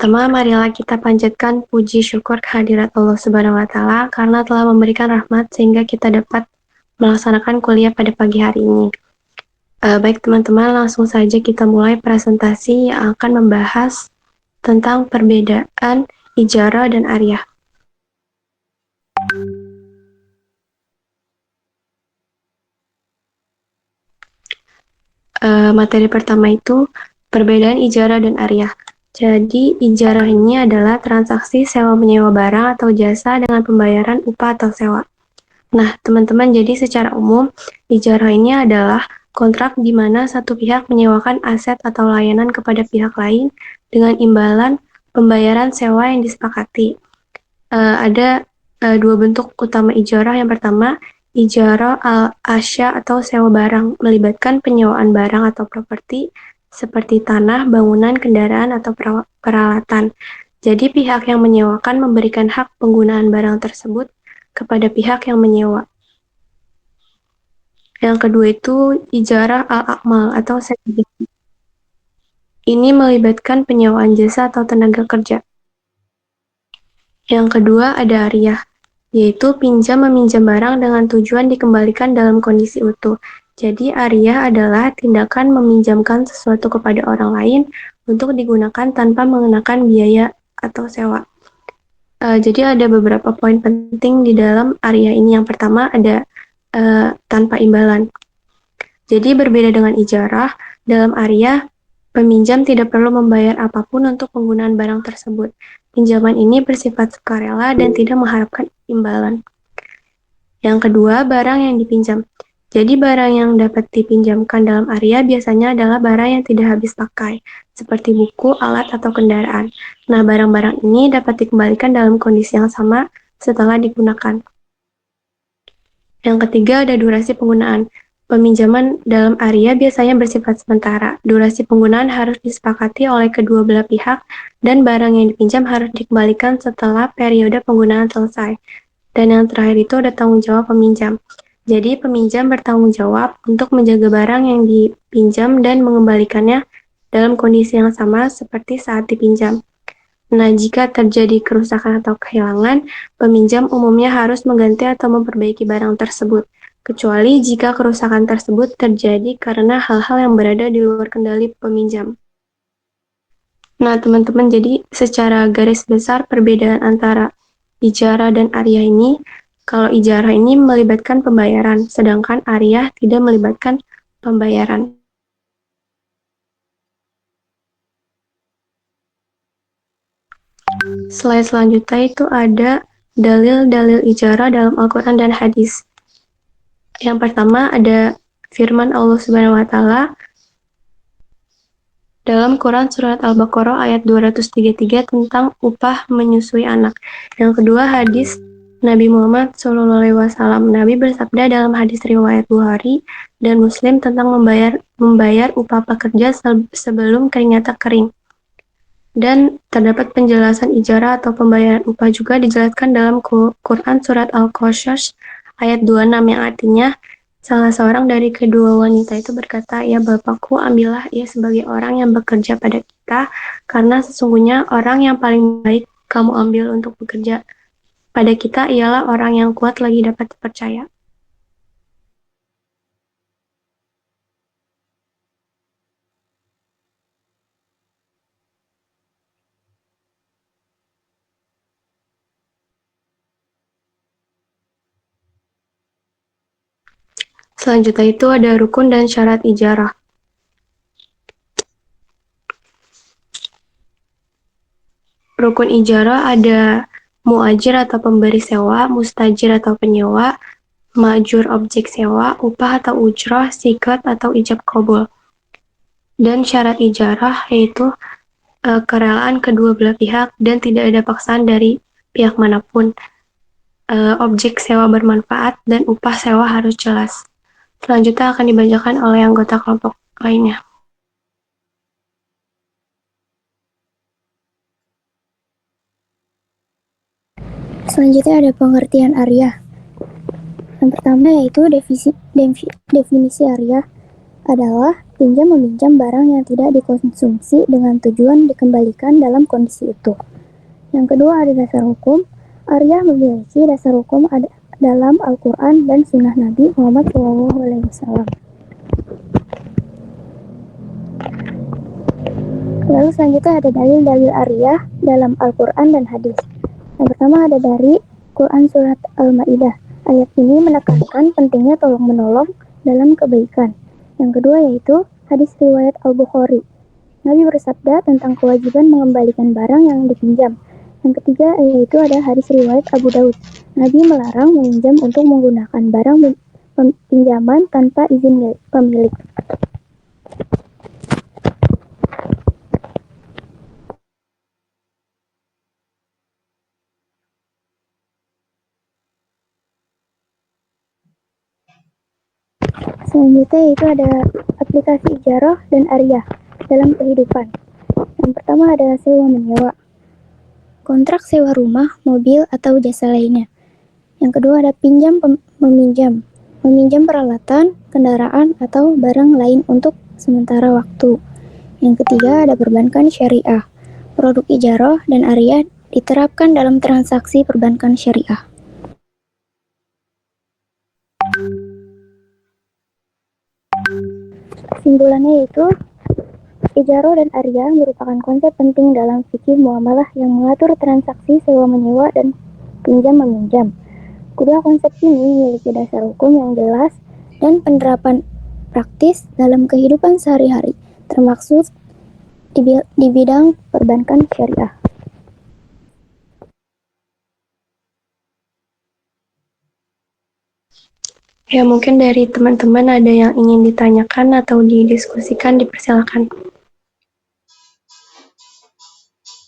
Pertama-tama, marilah kita panjatkan puji syukur kehadirat Allah Subhanahu wa Ta'ala karena telah memberikan rahmat sehingga kita dapat melaksanakan kuliah pada pagi hari ini. Baik teman-teman, langsung saja kita mulai presentasi yang akan membahas tentang perbedaan ijarah dan ariyah. Materi pertama itu perbedaan ijarah dan ariyah. Jadi, ijarah ini adalah transaksi sewa-menyewa barang atau jasa dengan pembayaran upah atau sewa. Nah, teman-teman, jadi secara umum, ijarah ini adalah kontrak di mana satu pihak menyewakan aset atau layanan kepada pihak lain dengan imbalan pembayaran sewa yang disepakati. Ada dua bentuk utama ijarah. Yang pertama, ijarah al-asya atau sewa barang, melibatkan penyewaan barang atau properti seperti tanah, bangunan, kendaraan, atau peralatan. Jadi pihak yang menyewakan memberikan hak penggunaan barang tersebut kepada pihak yang menyewa. Yang kedua itu ijarah al-akmal atau sewa jasa. Ini melibatkan penyewaan jasa atau tenaga kerja. Yang kedua ada ariyah, yaitu pinjam-meminjam barang dengan tujuan dikembalikan dalam kondisi utuh. Jadi ariyah adalah tindakan meminjamkan sesuatu kepada orang lain untuk digunakan tanpa mengenakan biaya atau sewa. Jadi ada beberapa poin penting di dalam ariyah ini. Yang pertama ada tanpa imbalan. Jadi berbeda dengan ijarah, dalam ariyah peminjam tidak perlu membayar apapun untuk penggunaan barang tersebut. Pinjaman ini bersifat sukarela dan tidak mengharapkan imbalan. Yang kedua, barang yang dipinjam. Jadi barang yang dapat dipinjamkan dalam ariyah biasanya adalah barang yang tidak habis pakai, seperti buku, alat, atau kendaraan. Nah, barang-barang ini dapat dikembalikan dalam kondisi yang sama setelah digunakan. Yang ketiga ada durasi penggunaan. Peminjaman dalam ariyah biasanya bersifat sementara. Durasi penggunaan harus disepakati oleh kedua belah pihak dan barang yang dipinjam harus dikembalikan setelah periode penggunaan selesai. Dan yang terakhir itu ada tanggung jawab peminjam. Jadi peminjam bertanggung jawab untuk menjaga barang yang dipinjam dan mengembalikannya dalam kondisi yang sama seperti saat dipinjam. Nah, jika terjadi kerusakan atau kehilangan, peminjam umumnya harus mengganti atau memperbaiki barang tersebut, kecuali jika kerusakan tersebut terjadi karena hal-hal yang berada di luar kendali peminjam. Nah, teman-teman, jadi secara garis besar perbedaan antara ijarah dan ariyah ini, kalau ijarah ini melibatkan pembayaran, sedangkan ariyah tidak melibatkan pembayaran. Slide selanjutnya itu ada dalil-dalil ijarah dalam Al-Quran dan hadis. Yang pertama ada firman Allah Subhanahu wa Ta'ala dalam Quran Surat Al-Baqarah ayat 233 tentang upah menyusui anak. Yang kedua hadis Nabi Muhammad SAW. Nabi bersabda dalam hadis riwayat Bukhari dan Muslim tentang membayar upah pekerja sebelum keringatnya kering. Dan terdapat penjelasan ijarah atau pembayaran upah juga dijelaskan dalam Quran Surat Al-Qasas ayat 26 yang artinya salah seorang dari kedua wanita itu berkata, "Ya Bapakku, ambillah ia sebagai orang yang bekerja pada kita, karena sesungguhnya orang yang paling baik kamu ambil untuk bekerja pada kita ialah orang yang kuat lagi dapat dipercaya." Selanjutnya itu ada rukun dan syarat ijarah. Rukun ijarah ada muajir atau pemberi sewa, mustajir atau penyewa, ma'jur objek sewa, upah atau ujrah, sikat atau ijab qabul. Dan syarat ijarah yaitu kerelaan kedua belah pihak dan tidak ada paksaan dari pihak manapun. Objek sewa bermanfaat dan upah sewa harus jelas. Selanjutnya akan dibacakan oleh anggota kelompok lainnya. Selanjutnya ada pengertian ariyah. Yang pertama yaitu definisi ariyah adalah pinjam meminjam barang yang tidak dikonsumsi dengan tujuan dikembalikan dalam kondisi utuh. Yang kedua ada dasar hukum. Arya memiliki dasar hukum dalam Al-Quran dan Sunnah Nabi Muhammad SAW. Lalu selanjutnya ada dalil-dalil Arya dalam Al-Quran dan hadis. Yang pertama ada dari Quran Surat Al-Ma'idah. Ayat ini menekankan pentingnya tolong-menolong dalam kebaikan. Yang kedua yaitu hadis riwayat Al-Bukhari. Nabi bersabda tentang kewajiban mengembalikan barang yang dipinjam. Yang ketiga yaitu ada hadis riwayat Abu Daud. Nabi melarang meminjam untuk menggunakan barang pinjaman tanpa izin pemilik. Selanjutnya yaitu ada aplikasi ijarah dan ariyah dalam kehidupan. Yang pertama ada sewa menyewa. Kontrak sewa rumah, mobil, atau jasa lainnya. Yang kedua ada pinjam meminjam. Meminjam peralatan, kendaraan, atau barang lain untuk sementara waktu. Yang ketiga ada perbankan syariah. Produk ijarah dan ariyah diterapkan dalam transaksi perbankan syariah. Kesimpulannya yaitu ijarah dan ariyah merupakan konsep penting dalam fikih muamalah yang mengatur transaksi sewa menyewa dan pinjam meminjam. Kedua konsep ini memiliki dasar hukum yang jelas dan penerapan praktis dalam kehidupan sehari-hari, termasuk di bidang perbankan syariah. Ya, mungkin dari teman-teman ada yang ingin ditanyakan atau didiskusikan, dipersilakan.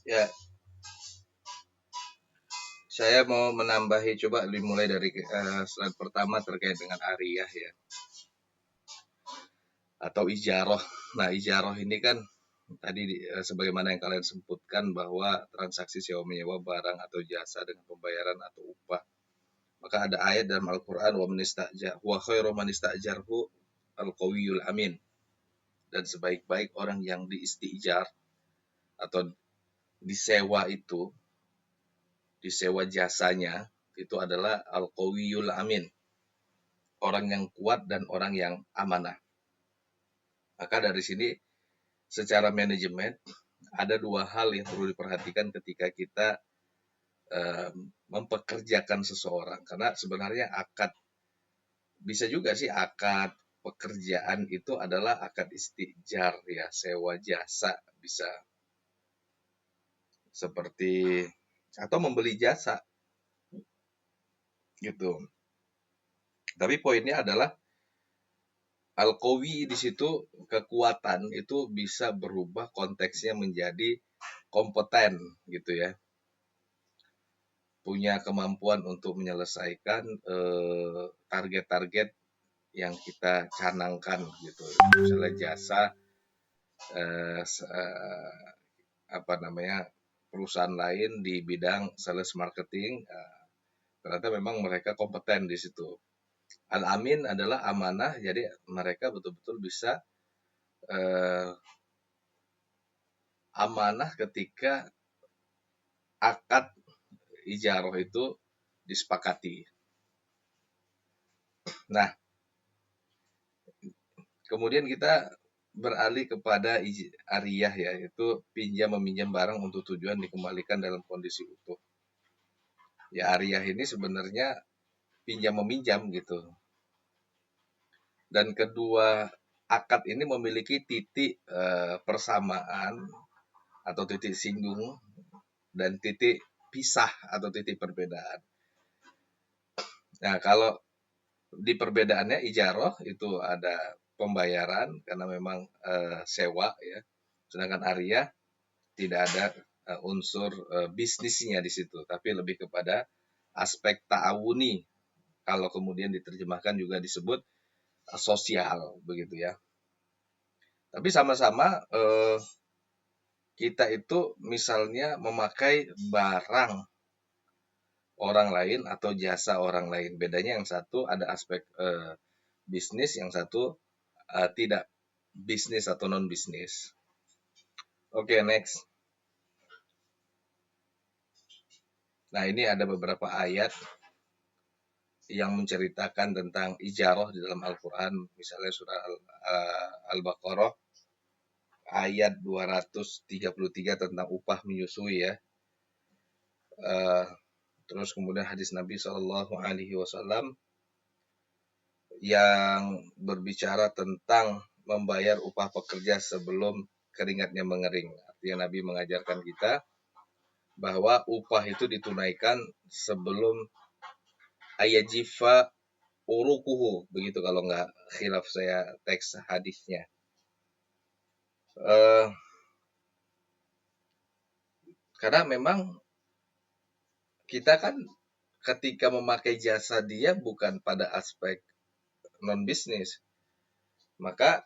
Ya, saya mau menambahi, coba dimulai dari slide pertama terkait dengan ariyah ya, atau ijaroh. Nah, ijaroh ini kan tadi sebagaimana yang kalian sebutkan bahwa transaksi sewa menyewa barang atau jasa dengan pembayaran atau upah. Maka ada ayat dalam Al-Quran, wa khairu man istajarhu al-qawiyul amin. Dan sebaik-baik orang yang diistijar atau disewa itu, disewa jasanya, itu adalah al-qawiyul amin. Orang yang kuat dan orang yang amanah. Maka dari sini secara manajemen ada dua hal yang perlu diperhatikan ketika kita mempekerjakan seseorang. Karena sebenarnya akad, bisa juga sih akad pekerjaan itu adalah akad istijar ya, sewa jasa bisa. Seperti atau membeli jasa gitu. Tapi poinnya adalah al-qawi di situ, kekuatan itu bisa berubah konteksnya menjadi kompeten gitu ya. Punya kemampuan untuk menyelesaikan target-target yang kita canangkan gitu. Misalnya jasa perusahaan lain di bidang sales marketing, ternyata memang mereka kompeten di situ. Al-amin adalah amanah, jadi mereka betul-betul bisa amanah ketika akad ijarah itu disepakati. Nah, kemudian kita beralih kepada ariyah ya, yaitu pinjam meminjam barang untuk tujuan dikembalikan dalam kondisi utuh. Ya, ariyah ini sebenarnya pinjam meminjam gitu. Dan kedua akad ini memiliki titik persamaan atau titik singgung dan titik pisah atau titik perbedaan. Nah, kalau di perbedaannya ijarah itu ada pembayaran karena memang sewa ya. Sedangkan ariyah tidak ada unsur bisnisnya di situ, tapi lebih kepada aspek ta'awuni. Kalau kemudian diterjemahkan juga disebut sosial begitu ya. Tapi sama-sama kita itu misalnya memakai barang orang lain atau jasa orang lain. Bedanya yang satu ada aspek bisnis, yang satu tidak. bisnis atau non bisnis. Oke, next. Nah, ini ada beberapa ayat yang menceritakan tentang ijarah di dalam Al-Quran. Misalnya surah Al-Baqarah ayat 233 tentang upah menyusui ya. Terus kemudian hadis Nabi Shallallahu Alaihi Wasallam yang berbicara tentang membayar upah pekerja sebelum keringatnya mengering. Artinya Nabi mengajarkan kita bahwa upah itu ditunaikan sebelum ayajifa urukuhu, begitu kalau nggak khilaf saya teks hadisnya. Karena memang kita kan ketika memakai jasa dia bukan pada aspek non bisnis, maka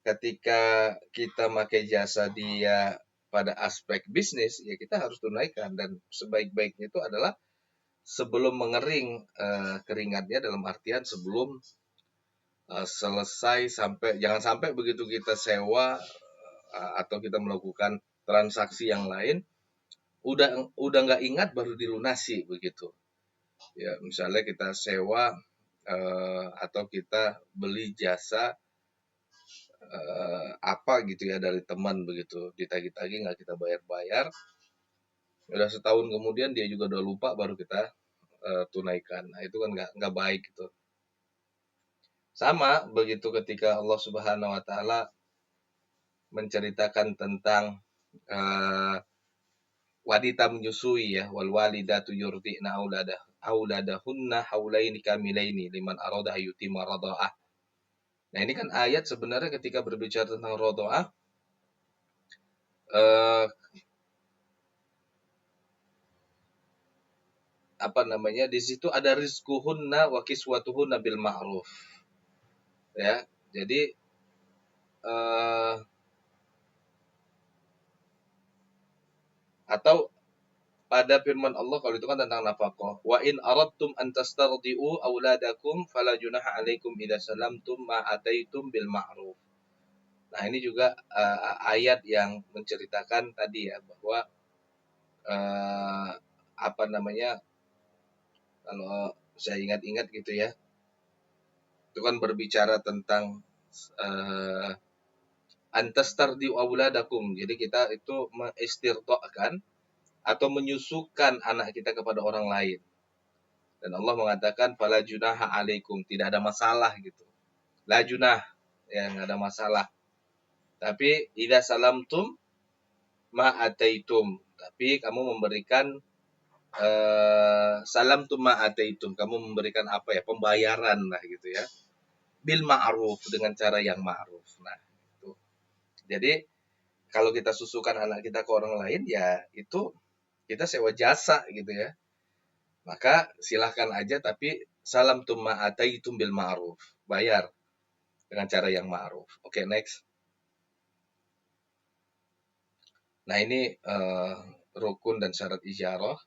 ketika kita pakai jasa dia pada aspek bisnis, ya kita harus tunaikan, dan sebaik-baiknya itu adalah sebelum mengering keringatnya, dalam artian sebelum selesai, jangan sampai begitu kita sewa atau kita melakukan transaksi yang lain udah nggak ingat baru dilunasi begitu. Ya, misalnya kita sewa atau kita beli jasa apa gitu ya dari teman begitu, ditagih-tagih nggak kita bayar-bayar, udah setahun kemudian dia juga udah lupa baru kita tunaikan. Nah, itu kan nggak baik gitu. Sama begitu ketika Allah Subhanahu Wa Taala menceritakan tentang wanita menyusui ya, wal walidatu yurdi'na auladahunna haulaini kamilaini liman arada ayyutima radha'ah. Nah, ini kan ayat sebenarnya ketika berbicara tentang radha'ah di situ ada rizquhunna wa kiswatuhunna bil ma'ruf. Ya, jadi atau pada firman Allah kalau itu kan tentang nafkah. Wa in aradtum an tastardi'u auladakum fala junaha 'alaikum idza salamtum ma ataitum bil ma'ruf. Nah, ini juga ayat yang menceritakan tadi ya bahwa kalau saya ingat-ingat gitu ya, itu kan berbicara tentang antastardi'u auladakum. Jadi kita itu mengistirta'kan atau menyusukan anak kita kepada orang lain. Dan Allah mengatakan fala junaha 'alaikum, tidak ada masalah gitu. La junah, ya enggak ada masalah. Tapi idza salamtum ma ataitum, tapi kamu memberikan salam tuma ataitum, kamu memberikan apa ya, pembayaran lah gitu ya, bil ma'ruf, dengan cara yang ma'ruf. Nah, itu. Jadi kalau kita susukan anak kita ke orang lain, ya itu kita sewa jasa gitu ya. Maka silahkan aja, tapi salam tuma ataitum bil ma'ruf, bayar dengan cara yang ma'ruf. Oke, next. Nah, ini rukun dan syarat ijarah.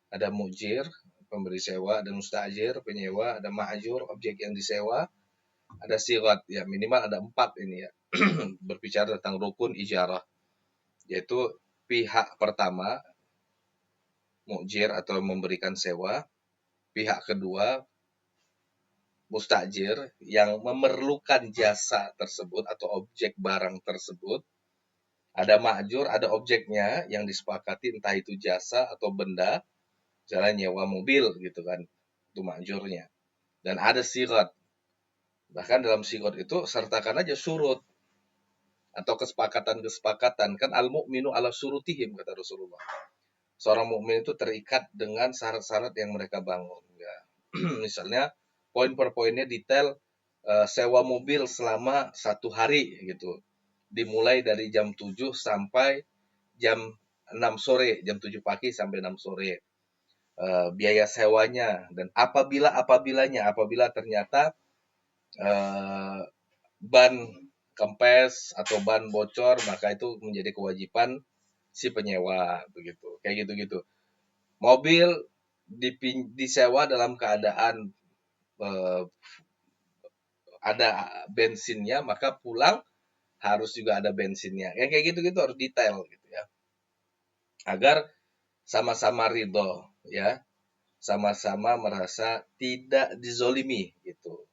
Ada mujir, pemberi sewa, ada mustajir, penyewa, ada ma'jur, objek yang disewa, ada sirat, ya minimal ada 4 ini ya. Berbicara tentang rukun ijarah, yaitu pihak pertama, mujir atau memberikan sewa, pihak kedua, mustajir, yang memerlukan jasa tersebut atau objek barang tersebut, ada ma'jur, ada objeknya yang disepakati, entah itu jasa atau benda, misalnya nyewa mobil gitu kan, itu ma'jurnya. Dan ada sirat. Bahkan dalam sirat itu sertakan aja surut atau kesepakatan-kesepakatan. Kan al-mu'minu ala surutihim, kata Rasulullah. Seorang mukmin itu terikat dengan syarat-syarat yang mereka bangun. Ya. Misalnya poin per poinnya detail, sewa mobil selama 1 hari gitu. Dimulai dari jam 7 sampai jam 6 sore, jam 7 pagi sampai 6 sore. Biaya sewanya, dan apabila ternyata ban kempes atau ban bocor, maka itu menjadi kewajiban si penyewa begitu. Kayak gitu-gitu. Mobil disewa dalam keadaan ada bensinnya, maka pulang harus juga ada bensinnya. Ya kayak gitu-gitu harus detail gitu ya. Agar sama-sama ridho ya, sama-sama merasa tidak dizolimi gitu.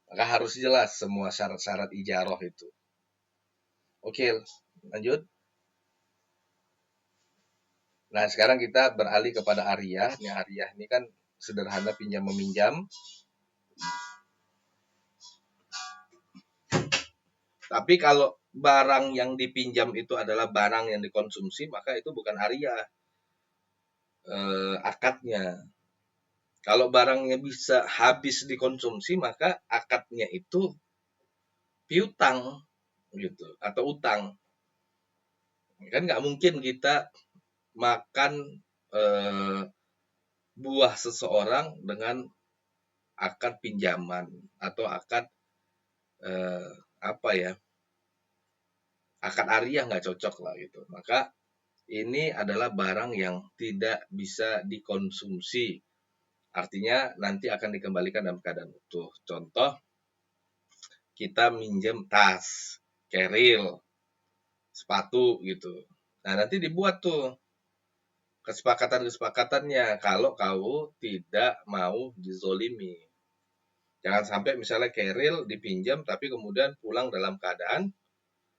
Maka harus jelas semua syarat-syarat ijarah itu. Oke, lanjut. Nah, sekarang kita beralih kepada ariyah. Ini ariyah ini kan sederhana pinjam meminjam. Tapi kalau barang yang dipinjam itu adalah barang yang dikonsumsi, maka itu bukan ariyah. Akadnya. Kalau barangnya bisa habis dikonsumsi, maka akadnya itu piutang gitu atau utang. Kan nggak mungkin kita makan buah seseorang dengan akad pinjaman atau akad apa ya, akad ariyah nggak cocok lah gitu. Maka ini adalah barang yang tidak bisa dikonsumsi. Artinya nanti akan dikembalikan dalam keadaan utuh. Contoh, kita minjem tas, keril, sepatu gitu. Nah, nanti dibuat tuh kesepakatan-kesepakatannya kalau kau tidak mau dizolimi. Jangan sampai misalnya keril dipinjam tapi kemudian pulang dalam keadaan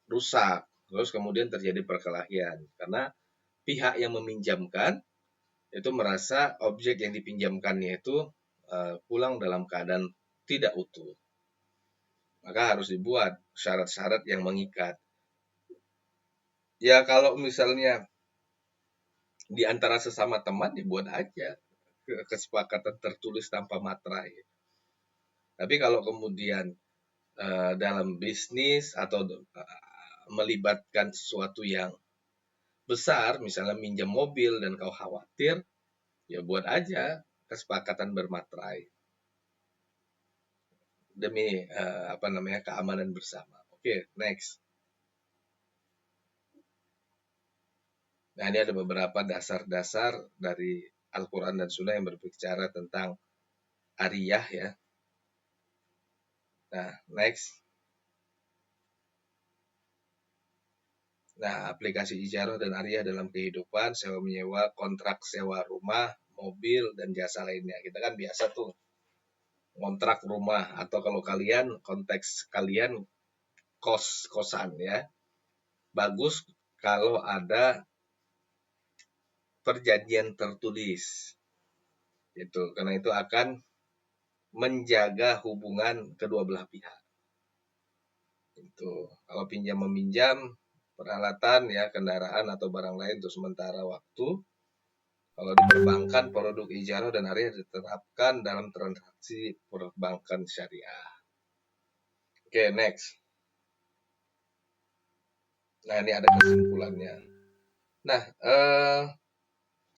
rusak. Terus kemudian terjadi perkelahian. Karena pihak yang meminjamkan itu merasa objek yang dipinjamkannya itu pulang dalam keadaan tidak utuh. Maka harus dibuat syarat-syarat yang mengikat. Ya kalau misalnya di antara sesama teman dibuat aja kesepakatan tertulis tanpa materai. Tapi kalau kemudian dalam bisnis atau melibatkan sesuatu yang besar, misalnya minjem mobil dan kau khawatir, ya buat aja kesepakatan bermaterai demi keamanan bersama. Oke, next. Nah, ini ada beberapa dasar-dasar dari Al-Quran dan Sunnah yang berbicara tentang ariyah ya. Nah, next. Nah, aplikasi ijarah dan ariyah dalam kehidupan, sewa menyewa, kontrak sewa rumah, mobil, dan jasa lainnya. Kita kan biasa tuh kontrak rumah, atau kalau kalian, konteks kalian kos-kosan ya. Bagus kalau ada perjanjian tertulis. Itu karena itu akan menjaga hubungan kedua belah pihak. Itu kalau pinjam meminjam peralatan ya, kendaraan atau barang lain untuk sementara waktu. Kalau di perbankan, produk ijarah dan ariyah diterapkan dalam transaksi perbankan syariah. Oke, next. Nah, ini ada kesimpulannya. Nah,